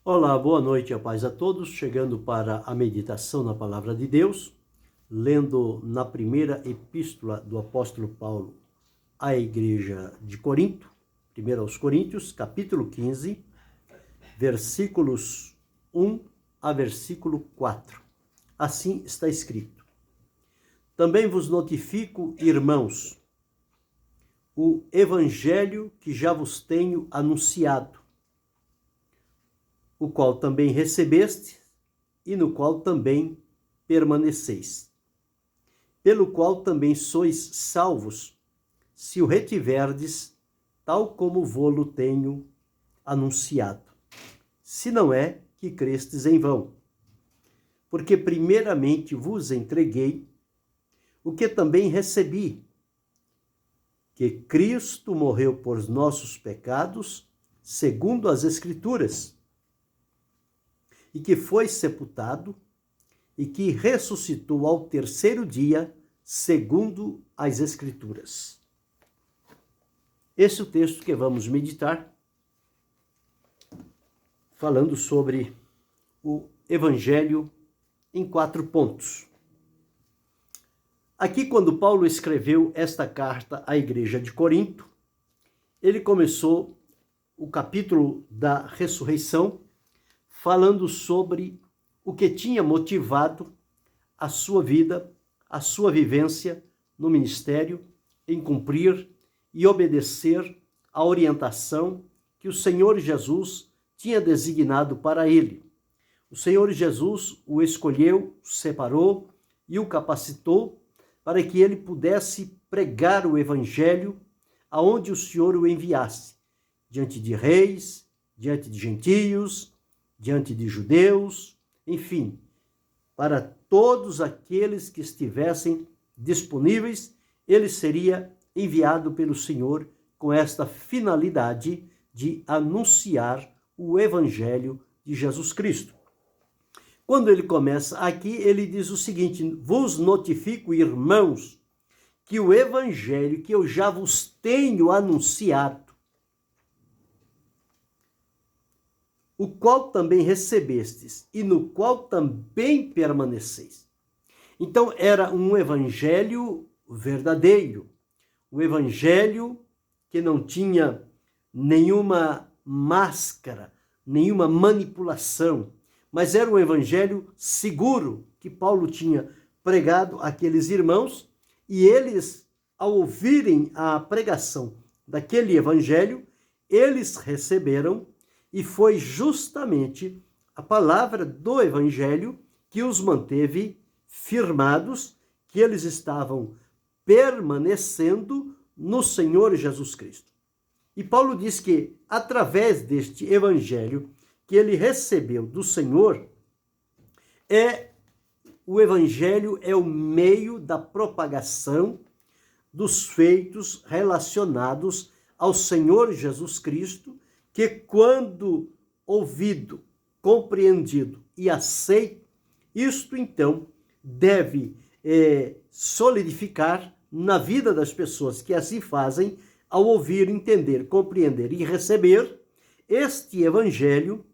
Olá, boa noite e a paz a todos, chegando para a meditação na Palavra de Deus, lendo na primeira epístola do apóstolo Paulo à igreja de Corinto, 1 aos Coríntios, capítulo 15, versículos 1 a versículo 4. Assim está escrito: Também vos notifico, irmãos, o evangelho que já vos tenho anunciado, o qual também recebeste e no qual também permaneceis, pelo qual também sois salvos, se o retiverdes, tal como vô-lo tenho anunciado, se não é que crestes em vão. Porque primeiramente vos entreguei o que também recebi, que Cristo morreu por nossos pecados, segundo as Escrituras, e que foi sepultado, e que ressuscitou ao terceiro dia, segundo as Escrituras. Esse é o texto que vamos meditar, falando sobre o Evangelho em 4 pontos. Aqui, quando Paulo escreveu esta carta à igreja de Corinto, ele começou o capítulo da ressurreição, falando sobre o que tinha motivado a sua vida, a sua vivência no ministério, em cumprir e obedecer à orientação que o Senhor Jesus tinha designado para ele. O Senhor Jesus o escolheu, o separou e o capacitou para que ele pudesse pregar o evangelho aonde o Senhor o enviasse, diante de reis, diante de gentios, diante de judeus, enfim, para todos aqueles que estivessem disponíveis, ele seria enviado pelo Senhor com esta finalidade de anunciar o evangelho de Jesus Cristo. Quando ele começa aqui, ele diz o seguinte: vos notifico, irmãos, que o evangelho que eu já vos tenho anunciado, o qual também recebestes e no qual também permaneceis. Então era um evangelho verdadeiro, um evangelho que não tinha nenhuma máscara, nenhuma manipulação, mas era um evangelho seguro que Paulo tinha pregado àqueles irmãos, e eles, ao ouvirem a pregação daquele evangelho, eles receberam, e foi justamente a palavra do evangelho que os manteve firmados, que eles estavam permanecendo no Senhor Jesus Cristo. E Paulo diz que, através deste evangelho que ele recebeu do Senhor, o evangelho é o meio da propagação dos feitos relacionados ao Senhor Jesus Cristo, que quando ouvido, compreendido e aceito, isto então deve solidificar na vida das pessoas que assim fazem, ao ouvir, entender, compreender e receber este evangelho,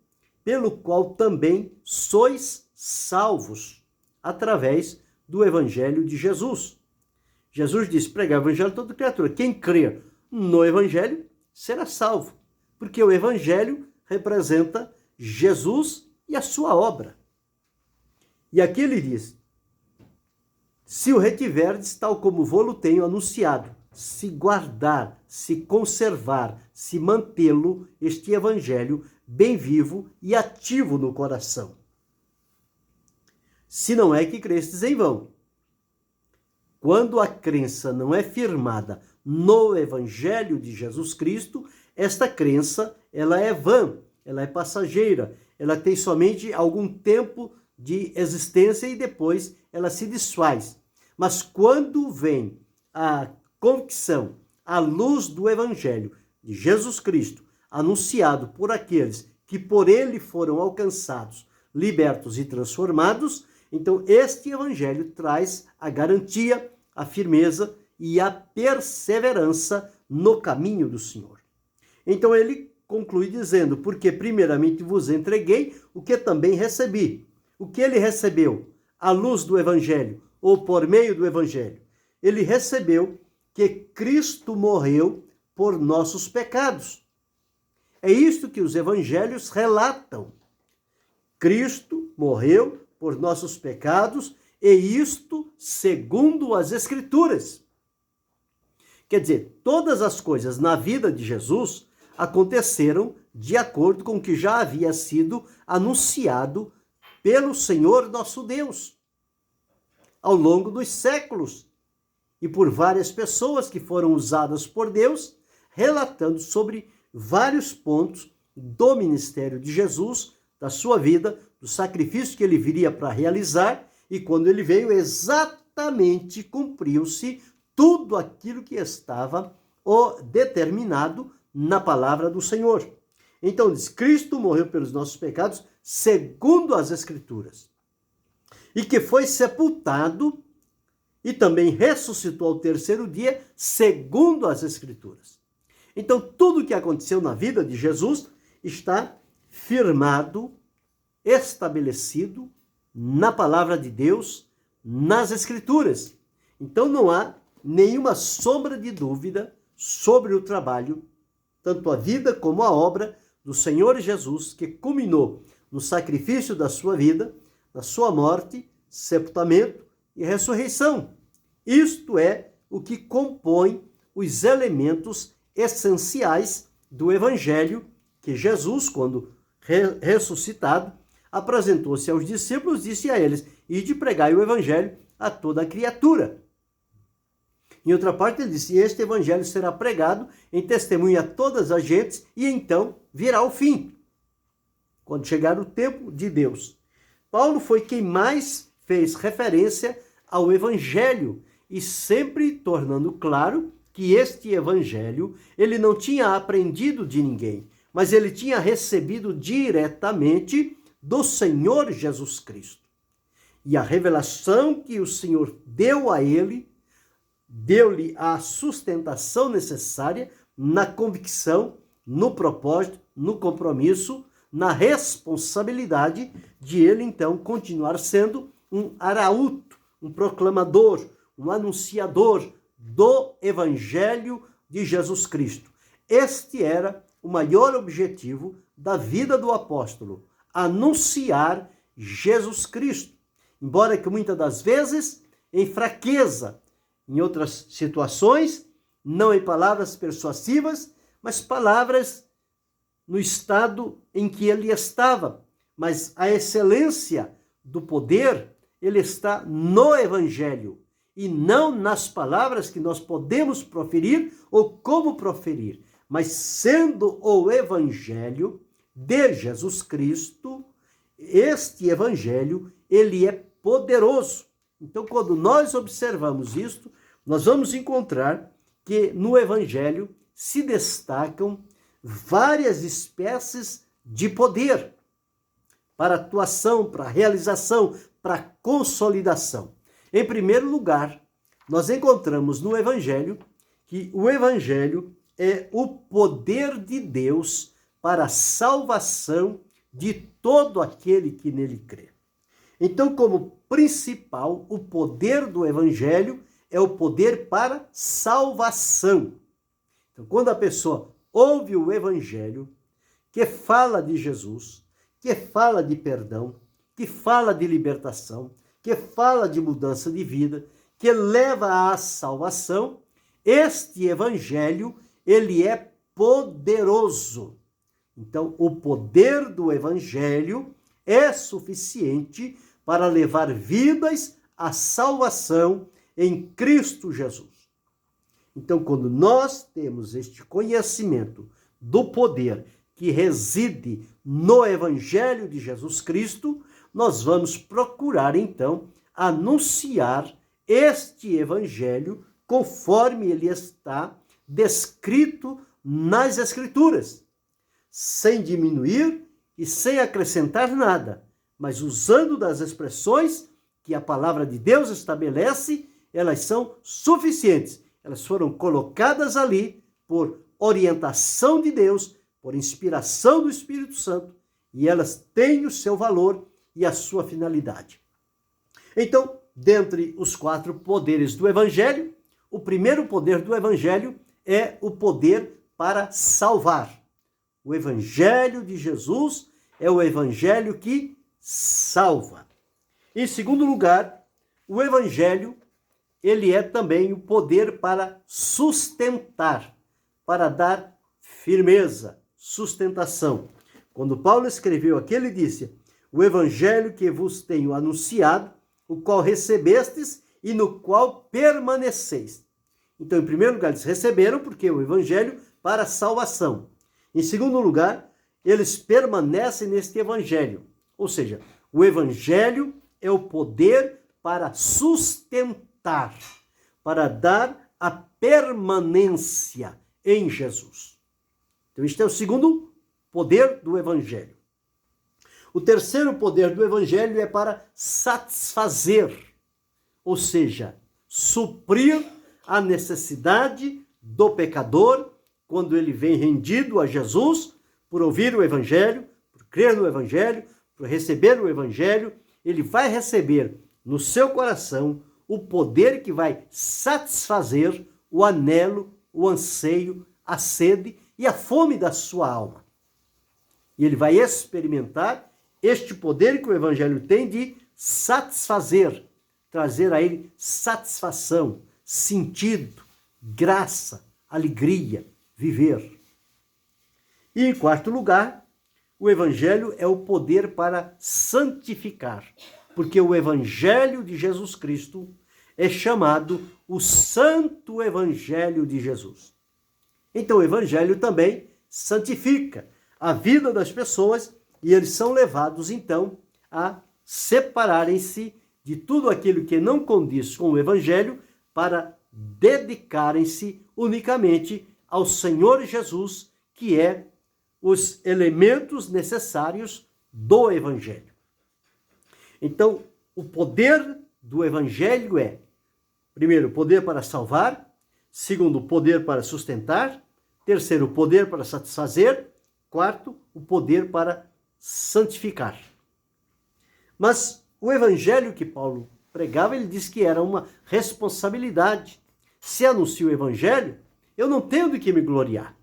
pelo qual também sois salvos, através do evangelho de Jesus. Jesus disse: pregar o evangelho a toda criatura. Quem crer no evangelho será salvo, porque o evangelho representa Jesus e a sua obra. E aqui ele diz: se o retiverdes, tal como vô-lo tenho anunciado, se guardar, se conservar, se mantê-lo, este evangelho bem vivo e ativo no coração. Se não é que crestes em vão. Quando a crença não é firmada no evangelho de Jesus Cristo, esta crença, ela é vã, ela é passageira, ela tem somente algum tempo de existência e depois ela se desfaz. Mas quando vem a convicção, a luz do evangelho de Jesus Cristo, anunciado por aqueles que por ele foram alcançados, libertos e transformados, então este evangelho traz a garantia, a firmeza e a perseverança no caminho do Senhor. Então ele conclui dizendo, porque primeiramente vos entreguei o que também recebi. O que ele recebeu? À luz do Evangelho, ou por meio do Evangelho. Ele recebeu que Cristo morreu por nossos pecados. É isto que os Evangelhos relatam. Cristo morreu por nossos pecados, e isto segundo as Escrituras. Quer dizer, todas as coisas na vida de Jesus aconteceram de acordo com o que já havia sido anunciado pelo Senhor nosso Deus ao longo dos séculos e por várias pessoas que foram usadas por Deus, relatando sobre vários pontos do ministério de Jesus, da sua vida, do sacrifício que ele viria para realizar, e quando ele veio, exatamente cumpriu-se tudo aquilo que estava determinado na palavra do Senhor. Então diz, Cristo morreu pelos nossos pecados, segundo as Escrituras, e que foi sepultado e também ressuscitou ao terceiro dia, segundo as Escrituras. Então tudo o que aconteceu na vida de Jesus está firmado, estabelecido na palavra de Deus, nas Escrituras. Então não há nenhuma sombra de dúvida sobre o trabalho, tanto a vida como a obra do Senhor Jesus, que culminou no sacrifício da sua vida, na sua morte, sepultamento e ressurreição. Isto é o que compõe os elementos essenciais do Evangelho que Jesus, quando ressuscitado, apresentou-se aos discípulos, disse a eles, ide pregai o Evangelho a toda a criatura. Em outra parte ele disse, este Evangelho será pregado em testemunho a todas as gentes e então virá o fim, quando chegar o tempo de Deus. Paulo foi quem mais fez referência ao Evangelho e sempre tornando claro que este Evangelho ele não tinha aprendido de ninguém, mas ele tinha recebido diretamente do Senhor Jesus Cristo. E a revelação que o Senhor deu a ele, deu-lhe a sustentação necessária na convicção, no propósito, no compromisso, na responsabilidade de ele, então, continuar sendo um arauto, um proclamador, um anunciador do Evangelho de Jesus Cristo. Este era o maior objetivo da vida do apóstolo, anunciar Jesus Cristo. Embora que muitas das vezes, em fraqueza, em outras situações, não em palavras persuasivas, mas palavras no estado em que ele estava. Mas a excelência do poder, ele está no Evangelho e não nas palavras que nós podemos proferir ou como proferir, mas sendo o Evangelho de Jesus Cristo, este Evangelho, ele é poderoso. Então, quando nós observamos isto, nós vamos encontrar que no Evangelho se destacam várias espécies de poder para atuação, para realização, para consolidação. Em primeiro lugar, nós encontramos no Evangelho que o Evangelho é o poder de Deus para a salvação de todo aquele que nele crê. Então, como principal, o poder do Evangelho é o poder para salvação. Então, quando a pessoa ouve o Evangelho, que fala de Jesus, que fala de perdão, que fala de libertação, que fala de mudança de vida, que leva à salvação, este Evangelho, ele é poderoso. Então, o poder do Evangelho é suficiente para levar vidas à salvação em Cristo Jesus. Então, quando nós temos este conhecimento do poder que reside no Evangelho de Jesus Cristo, nós vamos procurar, então, anunciar este Evangelho conforme ele está descrito nas Escrituras, sem diminuir e sem acrescentar nada, mas usando das expressões que a palavra de Deus estabelece, elas são suficientes. Elas foram colocadas ali por orientação de Deus, por inspiração do Espírito Santo, e elas têm o seu valor e a sua finalidade. Então, dentre os 4 poderes do Evangelho, o primeiro poder do Evangelho é o poder para salvar. O Evangelho de Jesus é o Evangelho que salva. Em segundo lugar, o Evangelho, ele é também o poder para sustentar, para dar firmeza, sustentação. Quando Paulo escreveu aqui, ele disse: o Evangelho que vos tenho anunciado, o qual recebestes e no qual permaneceis. Então, em primeiro lugar, eles receberam porque o Evangelho para salvação. Em segundo lugar, eles permanecem neste Evangelho. Ou seja, o Evangelho é o poder para sustentar, para dar a permanência em Jesus. Então, este é o segundo poder do Evangelho. O terceiro poder do Evangelho é para satisfazer, ou seja, suprir a necessidade do pecador quando ele vem rendido a Jesus por ouvir o Evangelho, por crer no Evangelho, por receber o Evangelho. Ele vai receber no seu coração o poder que vai satisfazer o anelo, o anseio, a sede e a fome da sua alma. E ele vai experimentar este poder que o Evangelho tem de satisfazer, trazer a ele satisfação, sentido, graça, alegria, viver. E em quarto lugar, o Evangelho é o poder para santificar, porque o Evangelho de Jesus Cristo é chamado o Santo Evangelho de Jesus. Então o Evangelho também santifica a vida das pessoas e eles são levados então a separarem-se de tudo aquilo que não condiz com o Evangelho para dedicarem-se unicamente ao Senhor Jesus, que é os elementos necessários do Evangelho. Então, o poder do Evangelho é, primeiro, poder para salvar, segundo, poder para sustentar, terceiro, poder para satisfazer, quarto, o poder para santificar. Mas o Evangelho que Paulo pregava, ele diz que era uma responsabilidade. Se anuncio o Evangelho, eu não tenho de que me gloriar.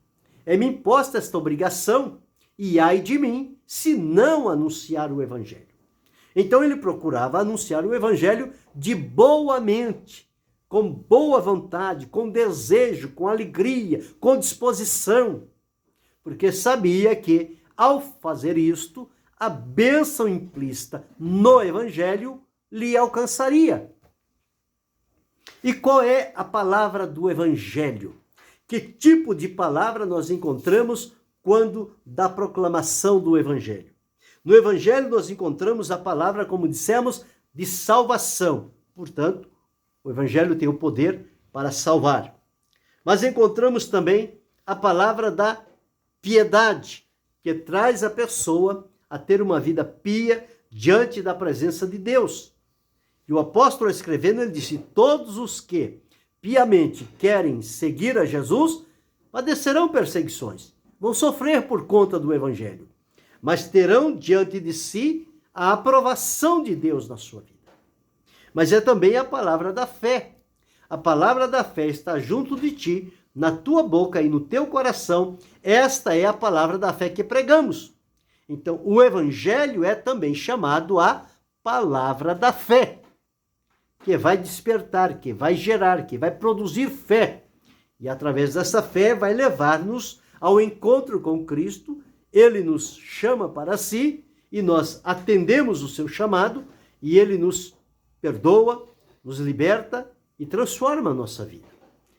É-me imposta esta obrigação, e ai de mim, se não anunciar o Evangelho. Então ele procurava anunciar o Evangelho de boa mente, com boa vontade, com desejo, com alegria, com disposição, porque sabia que, ao fazer isto, a bênção implícita no Evangelho lhe alcançaria. E qual é a palavra do Evangelho? Que tipo de palavra nós encontramos quando da proclamação do Evangelho? No Evangelho nós encontramos a palavra, como dissemos, de salvação. Portanto, o Evangelho tem o poder para salvar. Mas encontramos também a palavra da piedade, que traz a pessoa a ter uma vida pia diante da presença de Deus. E o apóstolo escrevendo, ele disse: todos os que piamente querem seguir a Jesus padecerão perseguições, vão sofrer por conta do Evangelho, mas terão diante de si a aprovação de Deus na sua vida. Mas é também a palavra da fé. A palavra da fé está junto de ti, na tua boca e no teu coração. Esta é a palavra da fé que pregamos. Então, o Evangelho é também chamado a palavra da fé, que vai despertar, que vai gerar, que vai produzir fé. E através dessa fé vai levar-nos ao encontro com Cristo. Ele nos chama para si e nós atendemos o seu chamado e ele nos perdoa, nos liberta e transforma a nossa vida.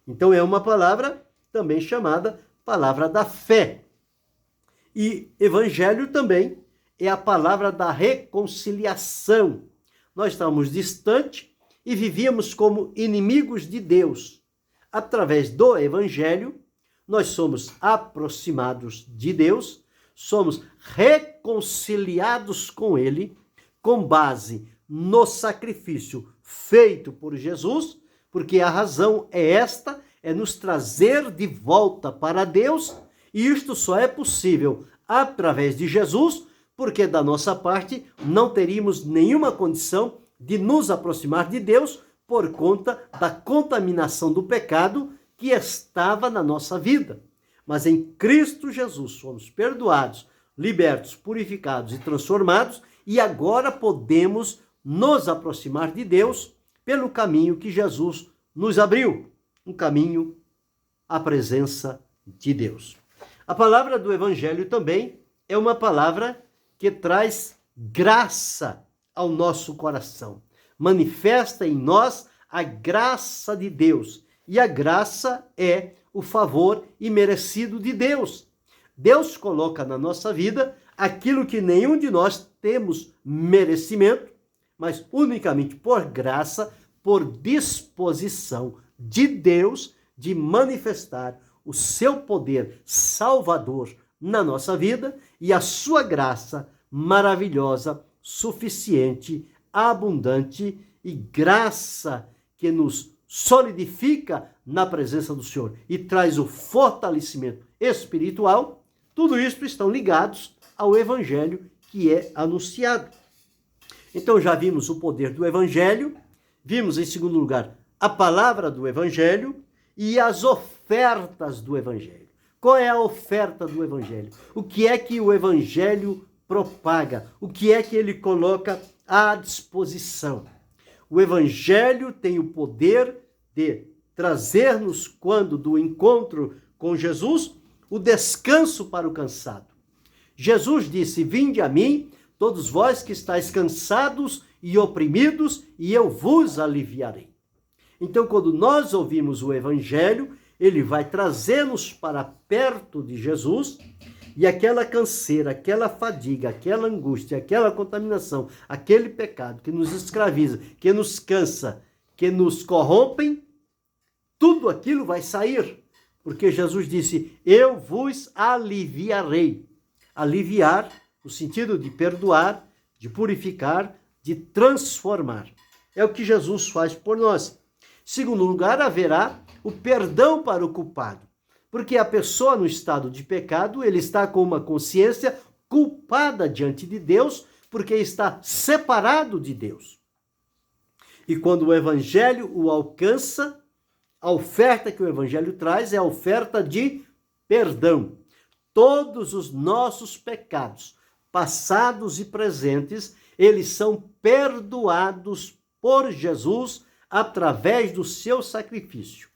Então é uma palavra também chamada palavra da fé. E Evangelho também é a palavra da reconciliação. Nós estávamos distantes e vivíamos como inimigos de Deus. Através do Evangelho, nós somos aproximados de Deus, somos reconciliados com Ele, com base no sacrifício feito por Jesus, porque a razão é esta, é nos trazer de volta para Deus E isto só é possível através de Jesus, porque da nossa parte não teríamos nenhuma condição de nos aproximar de Deus por conta da contaminação do pecado que estava na nossa vida. Mas em Cristo Jesus fomos perdoados, libertos, purificados e transformados, e agora podemos nos aproximar de Deus pelo caminho que Jesus nos abriu, um caminho à presença de Deus. A palavra do Evangelho também é uma palavra que traz graça ao nosso coração. Manifesta em nós a graça de Deus. E a graça é o favor imerecido de Deus. Deus coloca na nossa vida aquilo que nenhum de nós temos merecimento, mas unicamente por graça, por disposição de Deus de manifestar o seu poder salvador na nossa vida e a sua graça maravilhosa, suficiente, abundante e graça que nos solidifica na presença do Senhor e traz o fortalecimento espiritual. Tudo isso estão ligados ao Evangelho que é anunciado. Então já vimos o poder do Evangelho, vimos em segundo lugar a palavra do Evangelho e as ofertas do Evangelho. Qual é a oferta do Evangelho? O que é que o Evangelho propaga? O que é que ele coloca à disposição? O Evangelho tem o poder de trazer-nos, quando do encontro com Jesus, o descanso para o cansado. Jesus disse: vinde a mim, todos vós que estáis cansados e oprimidos, e eu vos aliviarei. Então, quando nós ouvimos o Evangelho, ele vai trazer-nos para perto de Jesus, e aquela canseira, aquela fadiga, aquela angústia, aquela contaminação, aquele pecado que nos escraviza, que nos cansa, que nos corrompem, tudo aquilo vai sair, porque Jesus disse: eu vos aliviarei. Aliviar, no sentido de perdoar, de purificar, de transformar. É o que Jesus faz por nós. Segundo lugar, haverá o perdão para o culpado. Porque a pessoa no estado de pecado, ele está com uma consciência culpada diante de Deus, porque está separado de Deus. E quando o Evangelho o alcança, a oferta que o Evangelho traz é a oferta de perdão. Todos os nossos pecados, passados e presentes, eles são perdoados por Jesus através do seu sacrifício.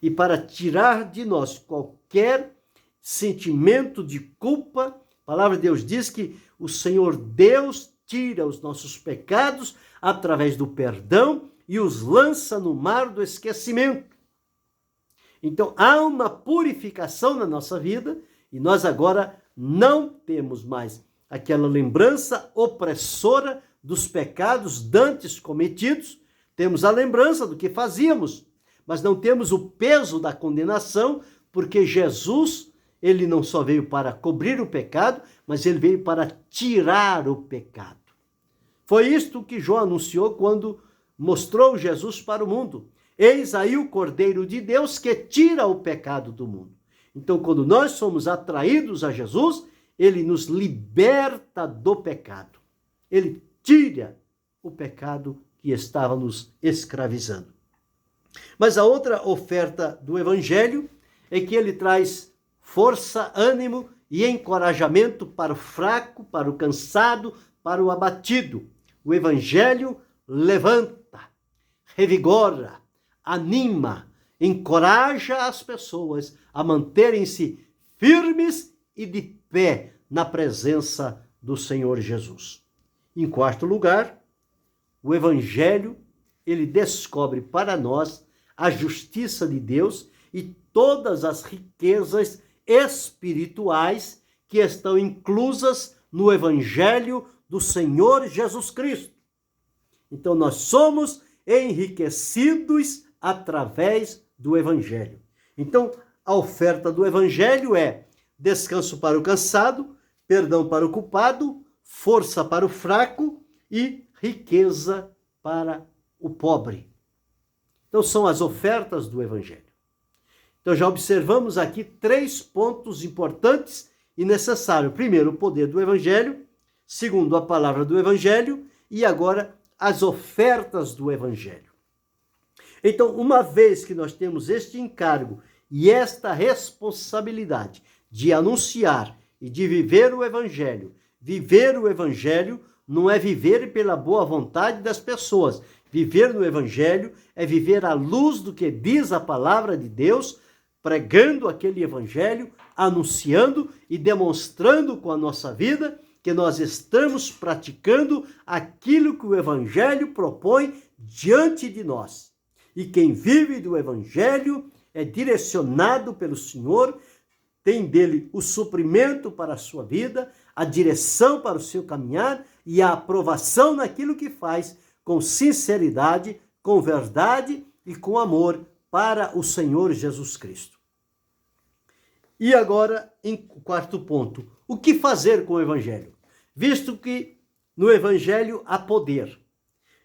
E para tirar de nós qualquer sentimento de culpa, a palavra de Deus diz que o Senhor Deus tira os nossos pecados através do perdão e os lança no mar do esquecimento. Então há uma purificação na nossa vida e nós agora não temos mais aquela lembrança opressora dos pecados dantes cometidos. Temos a lembrança do que fazíamos, mas não temos o peso da condenação, porque Jesus, ele não só veio para cobrir o pecado, mas ele veio para tirar o pecado. Foi isto que João anunciou quando mostrou Jesus para o mundo. Eis aí o Cordeiro de Deus que tira o pecado do mundo. Então, quando nós somos atraídos a Jesus, ele nos liberta do pecado. Ele tira o pecado que estava nos escravizando. Mas a outra oferta do Evangelho é que ele traz força, ânimo e encorajamento para o fraco, para o cansado, para o abatido. O Evangelho levanta, revigora, anima, encoraja as pessoas a manterem-se firmes e de pé na presença do Senhor Jesus. Em quarto lugar, o Evangelho, ele descobre para nós a justiça de Deus e todas as riquezas espirituais que estão inclusas no Evangelho do Senhor Jesus Cristo. Então nós somos enriquecidos através do Evangelho. Então a oferta do Evangelho é descanso para o cansado, perdão para o culpado, força para o fraco e riqueza para o pobre. Então são as ofertas do Evangelho. Então já observamos aqui 3 pontos importantes e necessários. Primeiro, o poder do Evangelho. Segundo, a palavra do Evangelho. E agora, as ofertas do Evangelho. Então, uma vez que nós temos este encargo e esta responsabilidade de anunciar e de viver o Evangelho não é viver pela boa vontade das pessoas. Viver no Evangelho é viver à luz do que diz a palavra de Deus, pregando aquele Evangelho, anunciando e demonstrando com a nossa vida que nós estamos praticando aquilo que o Evangelho propõe diante de nós. E quem vive do Evangelho é direcionado pelo Senhor, tem dele o suprimento para a sua vida, a direção para o seu caminhar e a aprovação naquilo que faz com sinceridade, com verdade e com amor para o Senhor Jesus Cristo. E agora, em quarto ponto, o que fazer com o Evangelho? Visto que no Evangelho há poder,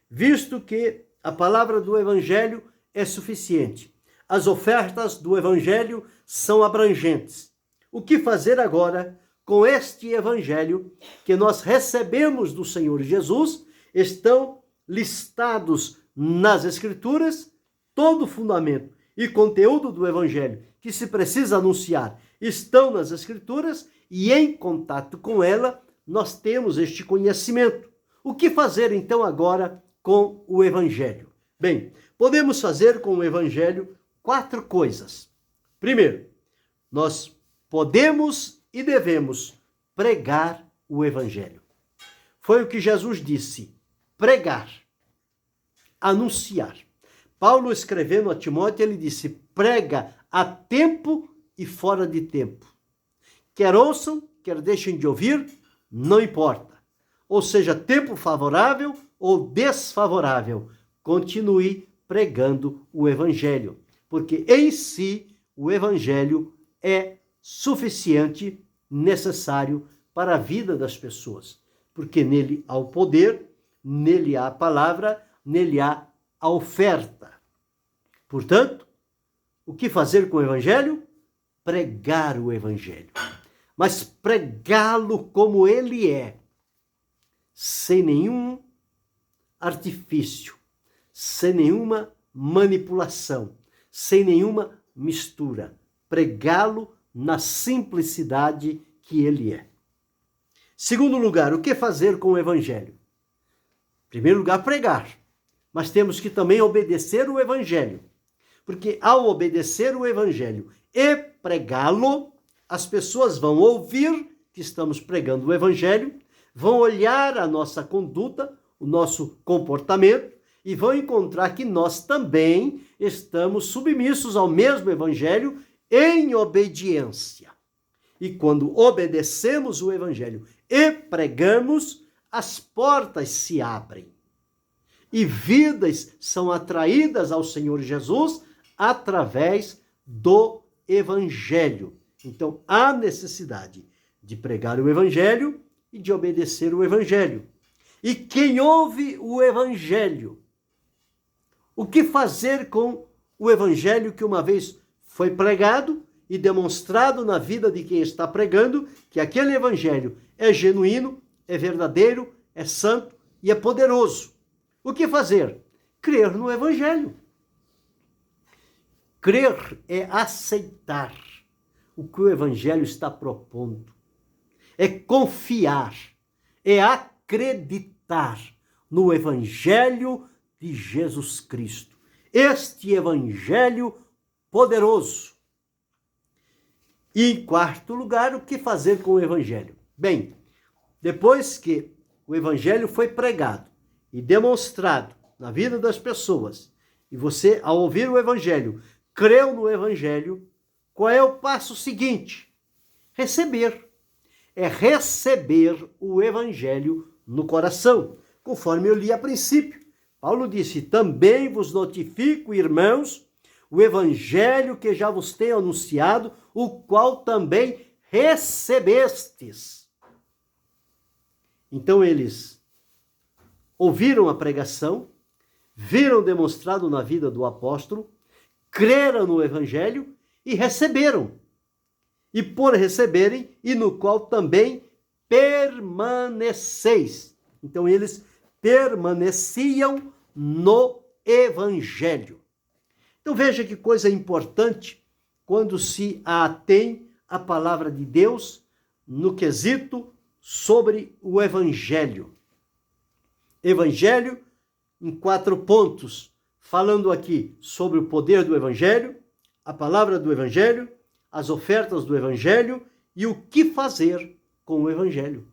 visto que a palavra do Evangelho é suficiente, as ofertas do Evangelho são abrangentes. O que fazer agora com este Evangelho que nós recebemos do Senhor Jesus? Estão listados nas Escrituras todo o fundamento e conteúdo do Evangelho que se precisa anunciar estão nas Escrituras e em contato com ela nós temos este conhecimento. O que fazer então agora com o Evangelho? Bem, podemos fazer com o Evangelho 4 coisas. Primeiro, nós podemos e devemos pregar o Evangelho. Foi o que Jesus disse, pregar, anunciar. Paulo, escrevendo a Timóteo, ele disse, prega a tempo e fora de tempo. Quer ouçam, quer deixem de ouvir, não importa. Ou seja, tempo favorável ou desfavorável, continue pregando o Evangelho. Porque em si, o Evangelho é suficiente, necessário para a vida das pessoas. Porque nele há o poder, nele há a palavra, nele há a oferta. Portanto, o que fazer com o Evangelho? Pregar o Evangelho. Mas pregá-lo como ele é, sem nenhum artifício, sem nenhuma manipulação, sem nenhuma mistura. Pregá-lo na simplicidade que ele é. Segundo lugar, o que fazer com o Evangelho? Em primeiro lugar, pregar. Mas temos que também obedecer o Evangelho. Porque ao obedecer o Evangelho e pregá-lo, as pessoas vão ouvir que estamos pregando o Evangelho, vão olhar a nossa conduta, o nosso comportamento, e vão encontrar que nós também estamos submissos ao mesmo Evangelho em obediência. E quando obedecemos o Evangelho e pregamos, as portas se abrem. E vidas são atraídas ao Senhor Jesus através do Evangelho. Então, há necessidade de pregar o Evangelho e de obedecer o Evangelho. E quem ouve o Evangelho, o que fazer com o Evangelho que uma vez foi pregado e demonstrado na vida de quem está pregando que aquele Evangelho é genuíno, é verdadeiro, é santo e é poderoso? O que fazer? Crer no Evangelho. Crer é aceitar o que o Evangelho está propondo. É confiar, é acreditar no Evangelho de Jesus Cristo. Este Evangelho poderoso. E em quarto lugar, o que fazer com o Evangelho? Bem, depois que o Evangelho foi pregado e demonstrado na vida das pessoas, e você, ao ouvir o Evangelho, creu no Evangelho, qual é o passo seguinte? Receber. É receber o Evangelho no coração, conforme eu li a princípio. Paulo disse, também vos notifico, irmãos, o Evangelho que já vos tenho anunciado, o qual também recebestes. Então eles ouviram a pregação, viram demonstrado na vida do apóstolo, creram no Evangelho e receberam. E por receberem, e no qual também permaneceis. Então eles permaneciam no Evangelho. Então veja que coisa importante quando se atém à palavra de Deus no quesito sobre o Evangelho. Evangelho em 4 pontos, falando aqui sobre o poder do Evangelho, a palavra do Evangelho, as ofertas do Evangelho e o que fazer com o Evangelho.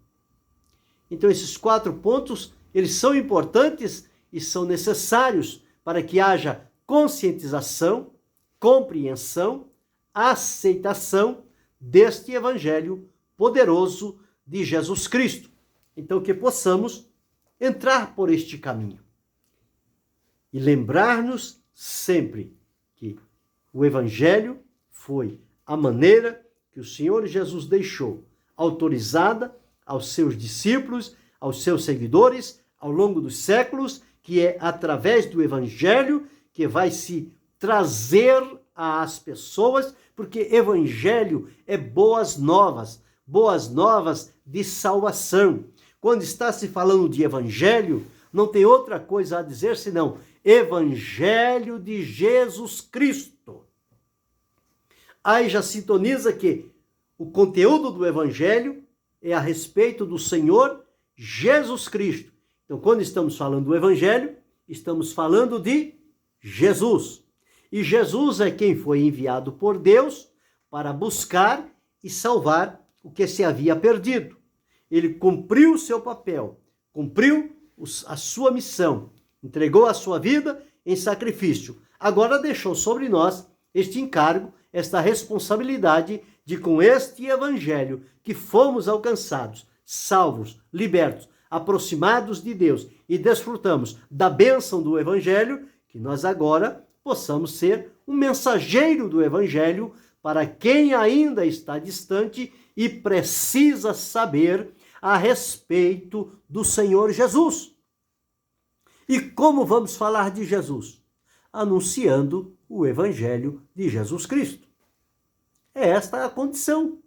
Então esses 4 pontos, eles são importantes e são necessários para que haja conscientização, compreensão, aceitação deste Evangelho poderoso de Jesus Cristo. Então que possamos entrar por este caminho e lembrar-nos sempre que o Evangelho foi a maneira que o Senhor Jesus deixou, autorizada aos seus discípulos, aos seus seguidores, ao longo dos séculos, que é através do Evangelho que vai se trazer às pessoas, porque Evangelho é boas novas de salvação. Quando está se falando de Evangelho, não tem outra coisa a dizer senão Evangelho de Jesus Cristo. Aí já sintoniza que o conteúdo do Evangelho é a respeito do Senhor Jesus Cristo. Então, quando estamos falando do Evangelho, estamos falando de Jesus. E Jesus é quem foi enviado por Deus para buscar e salvar o que se havia perdido. Ele cumpriu o seu papel, cumpriu a sua missão, entregou a sua vida em sacrifício. Agora deixou sobre nós este encargo, esta responsabilidade de, com este Evangelho, que fomos alcançados, salvos, libertos, aproximados de Deus e desfrutamos da bênção do Evangelho, que nós agora possamos ser um mensageiro do Evangelho para quem ainda está distante e precisa saber a respeito do Senhor Jesus. E como vamos falar de Jesus? Anunciando o Evangelho de Jesus Cristo. É esta a condição.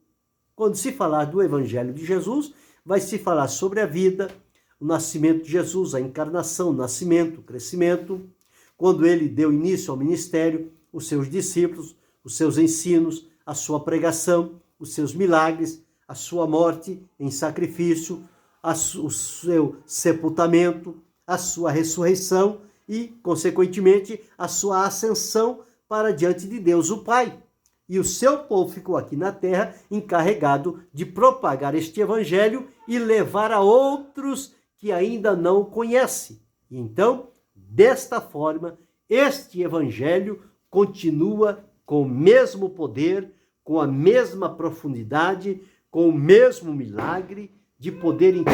Quando se falar do Evangelho de Jesus, vai se falar sobre a vida, o nascimento de Jesus, a encarnação, o nascimento, o crescimento, quando ele deu início ao ministério, os seus discípulos, os seus ensinos, a sua pregação, os seus milagres, a sua morte em sacrifício, o seu sepultamento, a sua ressurreição e, consequentemente, a sua ascensão para diante de Deus o Pai. E o seu povo ficou aqui na terra encarregado de propagar este Evangelho e levar a outros que ainda não o conhecem. E então, desta forma, este Evangelho continua com o mesmo poder, com a mesma profundidade, com o mesmo milagre de poder então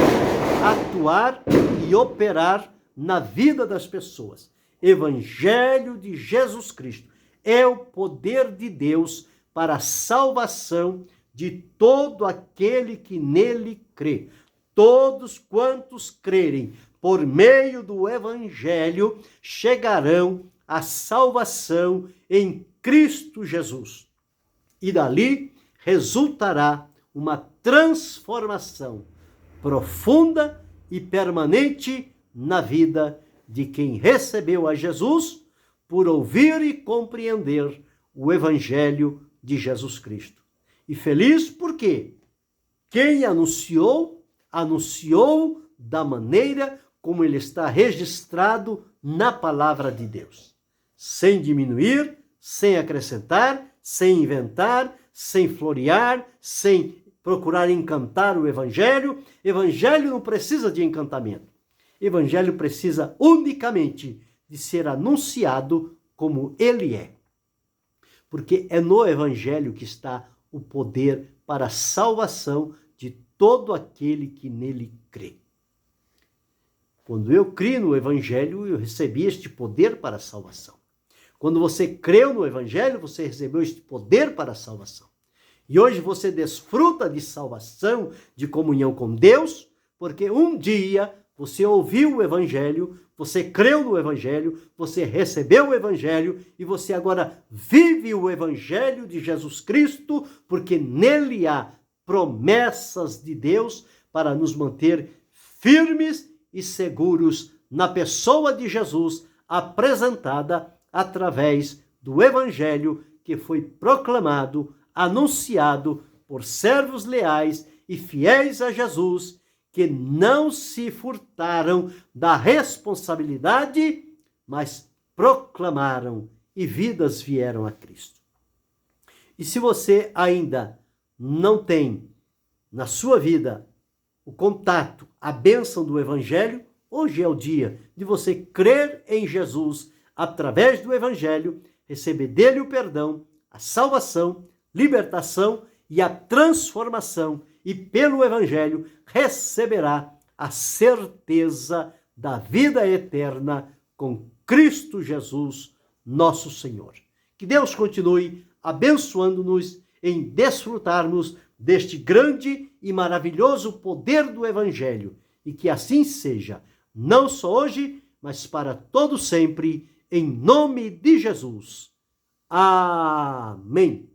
atuar e operar na vida das pessoas. Evangelho de Jesus Cristo é o poder de Deus para a salvação de todo aquele que nele crê. Todos quantos crerem por meio do Evangelho chegarão à salvação em Cristo Jesus. E dali resultará uma transformação profunda e permanente na vida de quem recebeu a Jesus por ouvir e compreender o Evangelho de Jesus Cristo. E feliz porque quem anunciou da maneira como ele está registrado na palavra de Deus. Sem diminuir, sem acrescentar, sem inventar, sem florear, sem procurar encantar o Evangelho. Evangelho não precisa de encantamento. Evangelho precisa unicamente de ser anunciado como ele é. Porque é no Evangelho que está o poder para a salvação de todo aquele que nele crê. Quando eu criei no Evangelho, eu recebi este poder para a salvação. Quando você creu no Evangelho, você recebeu este poder para a salvação. E hoje você desfruta de salvação, de comunhão com Deus, porque um dia Você ouviu o Evangelho, você creu no Evangelho, você recebeu o Evangelho e você agora vive o Evangelho de Jesus Cristo, porque nele há promessas de Deus para nos manter firmes e seguros na pessoa de Jesus, apresentada através do Evangelho que foi proclamado, anunciado por servos leais e fiéis a Jesus, que não se furtaram da responsabilidade, mas proclamaram e vidas vieram a Cristo. E se você ainda não tem na sua vida o contato, a bênção do Evangelho, hoje é o dia de você crer em Jesus através do Evangelho, receber dele o perdão, a salvação, libertação e a transformação, e pelo Evangelho receberá a certeza da vida eterna com Cristo Jesus, nosso Senhor. Que Deus continue abençoando-nos em desfrutarmos deste grande e maravilhoso poder do Evangelho, e que assim seja, não só hoje, mas para todo sempre, em nome de Jesus. Amém.